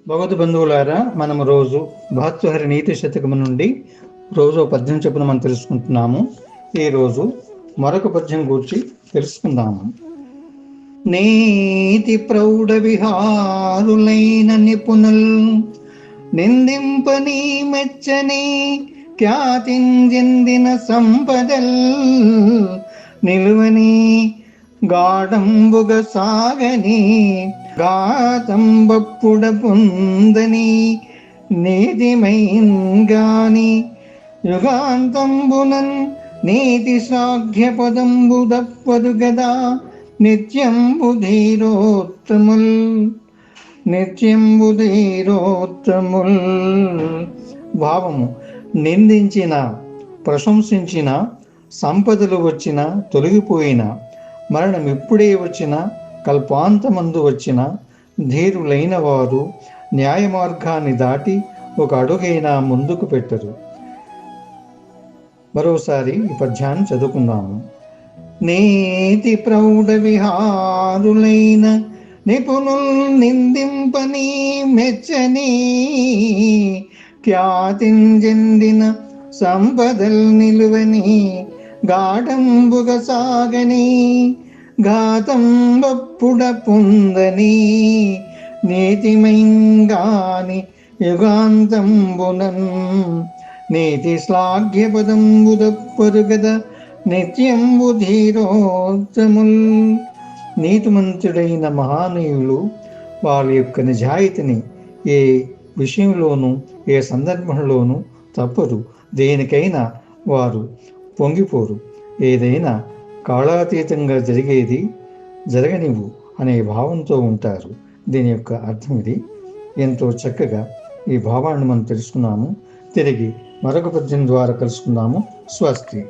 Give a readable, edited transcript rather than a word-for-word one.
భగవద్ బంధువులారా, మనం రోజు భాతృహరి నీతి శతకము నుండి రోజు పద్యం చొప్పున మనం తెలుసుకుంటున్నాము. ఈరోజు మరొక పద్యం గురించి తెలుసుకుందాము. నీతి ప్రౌఢ విహారులైన నిపుణుల్ నిందింపని మెచ్చని ఖ్యాతించెందిన సంపదల్ నిలువని గాఢంబుగ సాగని గాతంబప్పుడ పొందని నీతిమైంగాని యుగాంతంబునన్ నీతి సాధ్య పదంబు దప్పదు గదా నిత్యంబు ధీరోత్తముల్ భావము: నిందించిన, ప్రశంసించిన, సంపదలు వచ్చిన, తొలగిపోయిన, మరణం ఎప్పుడే వచ్చినా, కల్పాంతమందు వచ్చిన ధీరులైన వారు న్యాయ మార్గాన్ని దాటి ఒక అడుగైనా ముందుకు పెట్టరు. మరోసారి ఈ పద్యాన్ని చదువుకుందాము. నీతి ప్రౌఢ విహారులైన నిపుణుల్ నిందింపని మెచ్చని ఖ్యాతించెందిన సంపదల్ నిలువని గాఢంబుగ సాగని ఘాతంబప్పుడ పొందని నీతిమైంగాని యుగాంతంబునన్ నీతి శ్లాఘ్య పదంబు దప్పరు గద నిత్యంబు ధీరోత్తముల్. నీతిమంతుడైన మహానీయులు వాళ్ళ యొక్క నిజాయితీని ఏ విషయంలోనూ, ఏ సందర్భంలోనూ తప్పరు. దేనికైనా వారు పొంగిపోరు. ఏదైనా కాలాతీతంగా జరగనివ్వు అనే భావంతో ఉంటారు. దీని యొక్క అర్థం ఇది. ఎంతో చక్కగా ఈ భావాన్ని మనం తెలుసుకున్నాము. తిరిగి మరొక పద్యం ద్వారా కలుసుకుందాము. స్వస్తి.